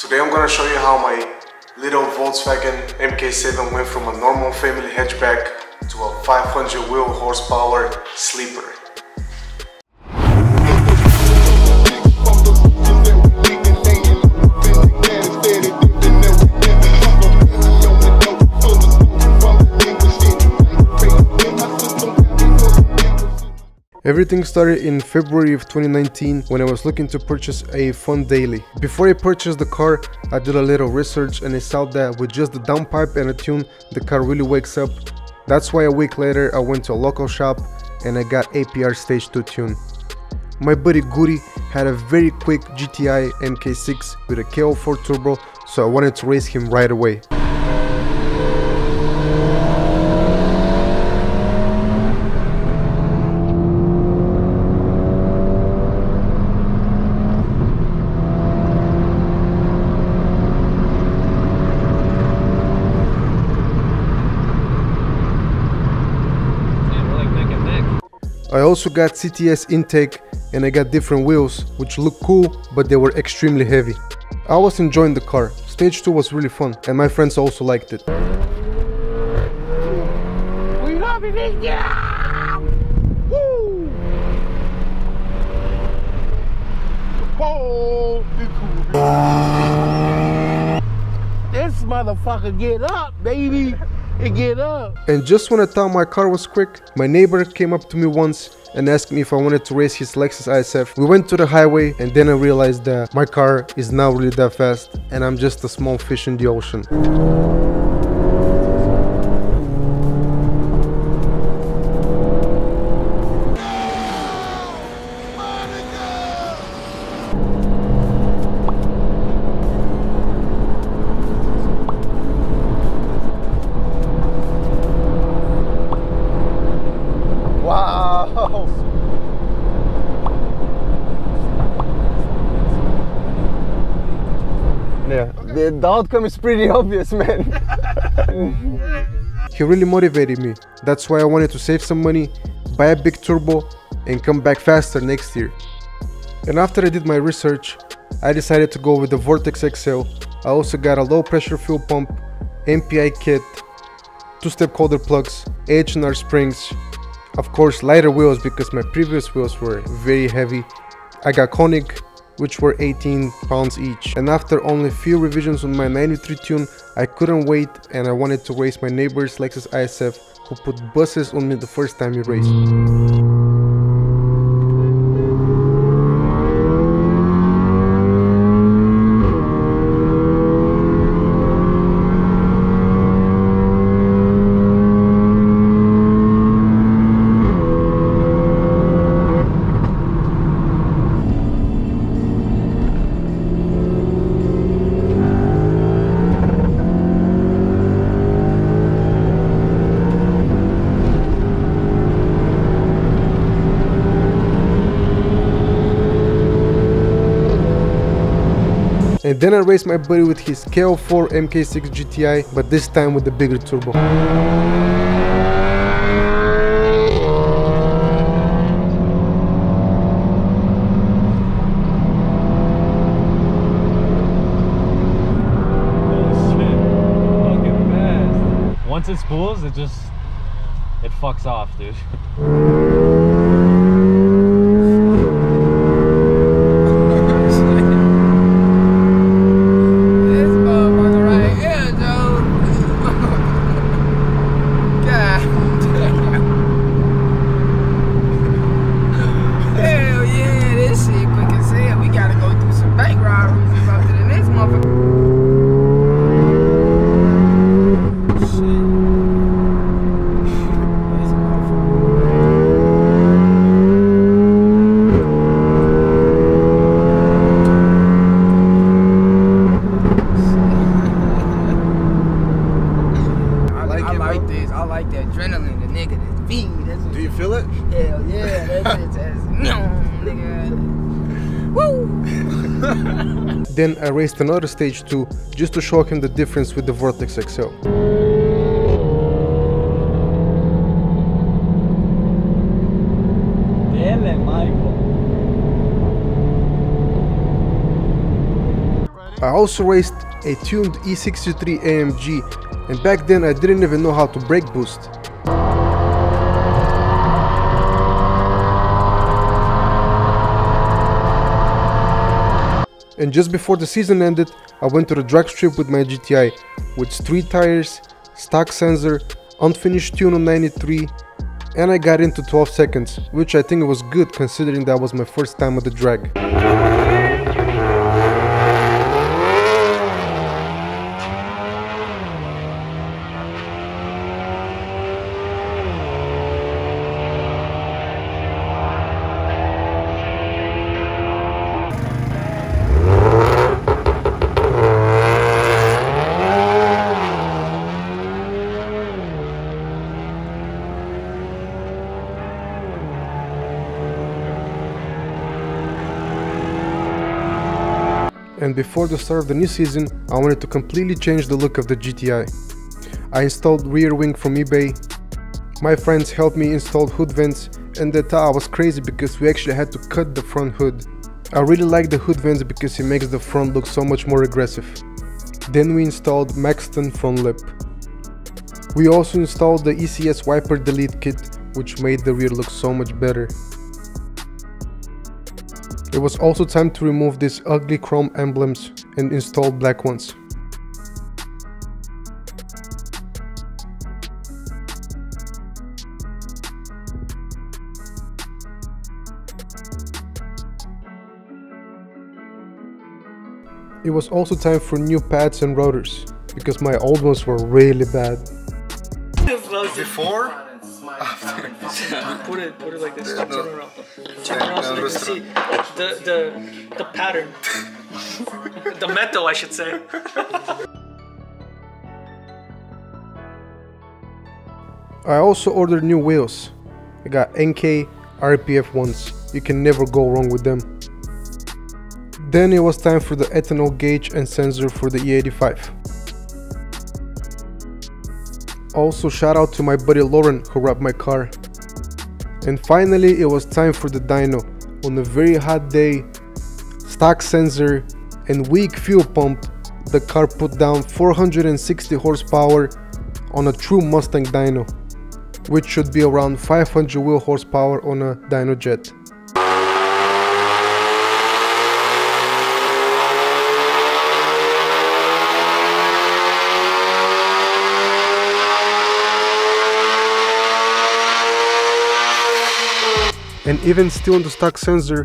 Today I'm gonna show you how my little Volkswagen MK7 went from a normal family hatchback to a 500 wheel horsepower sleeper. Everything started in February of 2019 when I was looking to purchase a fun daily. Before I purchased the car, I did a little research and I saw that with just the downpipe and a tune, the car really wakes up. That's why a week later I went to a local shop and I got APR Stage 2 tune. My buddy Goody had a very quick GTI MK6 with a KO4 turbo, so I wanted to race him right away. I also got CTS intake and I got different wheels which look cool, but they were extremely heavy. I was enjoying the car. Stage 2 was really fun and my friends also liked it. We love it, yeah! Woo! Oh, this motherfucker get up, baby! Get up. And just when I thought my car was quick, my neighbor came up to me once and asked me if I wanted to race his Lexus ISF. We went to the highway and then I realized that my car is not really that fast and I'm just a small fish in the ocean. Wow! Yeah, the outcome is pretty obvious, man. He really motivated me. That's why I wanted to save some money, buy a big turbo, and come back faster next year. And after I did my research, I decided to go with the Vortex XL. I also got a low pressure fuel pump, MPI kit, 2-step coulter plugs, H&R springs, of course lighter wheels because my previous wheels were very heavy. I got Koenig, which were 18 pounds each. And after only few revisions on my 93 tune, I couldn't wait and I wanted to race my neighbor's Lexus ISF who put buses on me the first time he raced. And then I raced my buddy with his KO4 MK6 GTI, but this time with the bigger turbo. Once it spools, it fucks off, dude. I like the adrenaline, the nigga, the speed. Do you feel it? Hell yeah, that's it. Nigga. Woo! Then I raced another stage 2 just to show him the difference with the Vortex XL. I also raced a tuned E63 AMG, and back then I didn't even know how to brake boost. And just before the season ended, I went to the drag strip with my GTI, with street tires, stock sensor, unfinished tune on 93, and I got into 12 seconds, which I think was good considering that was my first time at the drag. And before the start of the new season, I wanted to completely change the look of the GTI. I installed rear wing from eBay. My friends helped me install hood vents, and that I was crazy because we actually had to cut the front hood. I really like the hood vents because it makes the front look so much more aggressive. Then we installed Maxton front lip. We also installed the ECS wiper delete kit, which made the rear look so much better. It was also time to remove these ugly chrome emblems and install black ones. It was also time for new pads and rotors, because my old ones were really bad. Before? Put it like this. Turn around. Turn around so you can see the pattern. The metal, I should say. I also ordered new wheels. I got NK RPF ones. You can never go wrong with them. Then it was time for the ethanol gauge and sensor for the E85. Also shout out to my buddy Lauren who wrapped my car. And finally it was time for the dyno. On a very hot day, stock sensor and weak fuel pump, the car put down 460 horsepower on a true Mustang dyno, which should be around 500 wheel horsepower on a dyno jet. And even still on the stock sensor,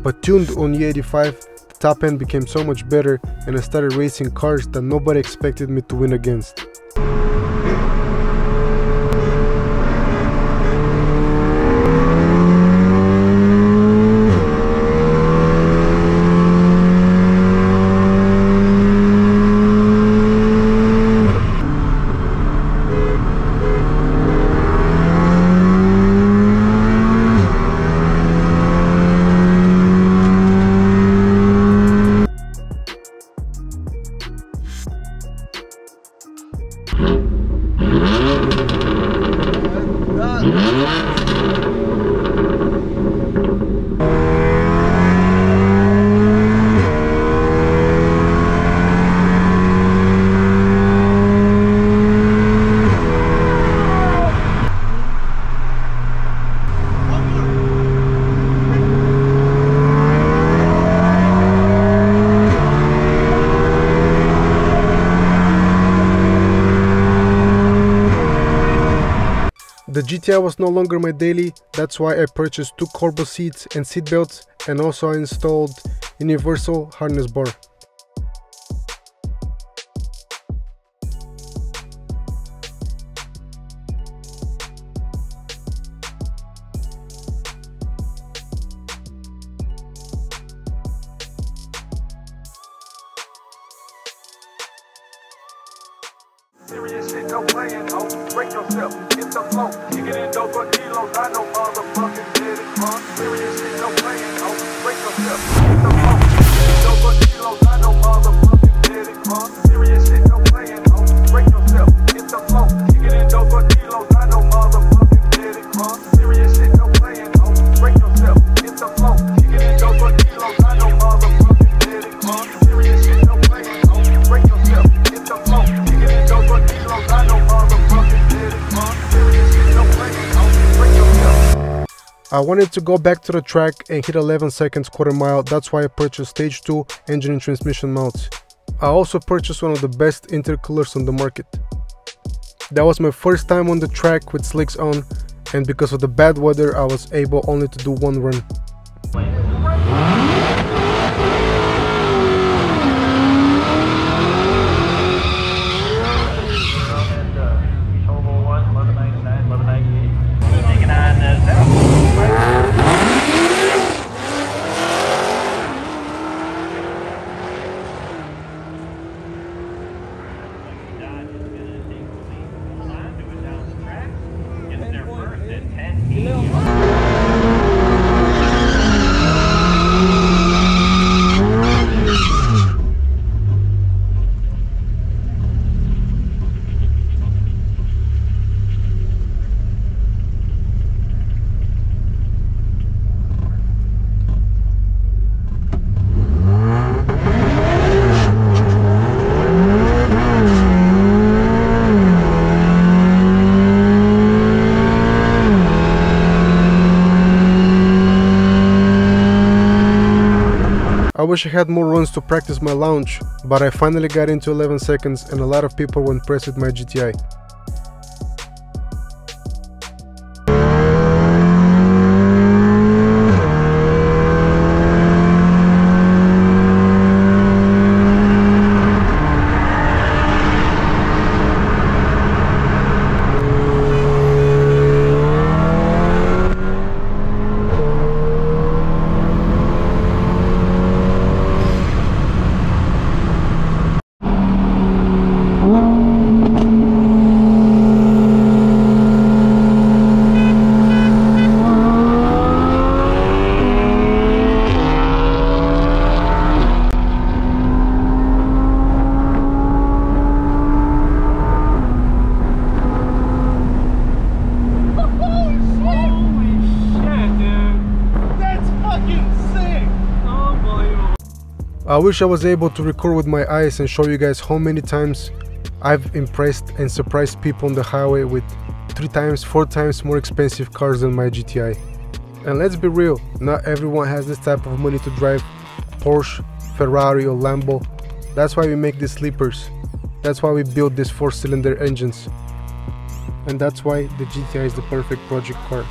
but tuned on E85, the top end became so much better and I started racing cars that nobody expected me to win against. The GTI was no longer my daily, that's why I purchased 2 Corbo seats and seat belts, and also I installed universal harness bar. Serious shit, no playing, ho. Break yourself, get the flow. You get in dope for kilos, I know motherfuckers did it, huh? Serious shit, no playing, ho. Break yourself, get the flow. You get in dope for kilos, I know motherfuckers did it, huh? Serious shit, no playing, ho. Break yourself, get the flow. You get in dope for kilos, I know motherfuckers did it, huh? Serious shit, no playing, ho. Break yourself, get the flow. You get in dope for kilos, I know motherfuckers did it, huh? Serious shit, no playing. I wanted to go back to the track and hit 11 seconds quarter mile. That's why I purchased stage 2 engine and transmission mounts. I also purchased one of the best intercoolers on the market. That was my first time on the track with slicks on, and because of the bad weather I was able only to do one run. I wish I had more runs to practice my launch, but I finally got into 11 seconds and a lot of people were impressed with my GTI. I wish I was able to record with my eyes and show you guys how many times I've impressed and surprised people on the highway with 3 times, 4 times more expensive cars than my GTI. And let's be real, not everyone has this type of money to drive Porsche, Ferrari or Lambo. That's why we make these sleepers. That's why we build these 4-cylinder engines. And that's why the GTI is the perfect project car.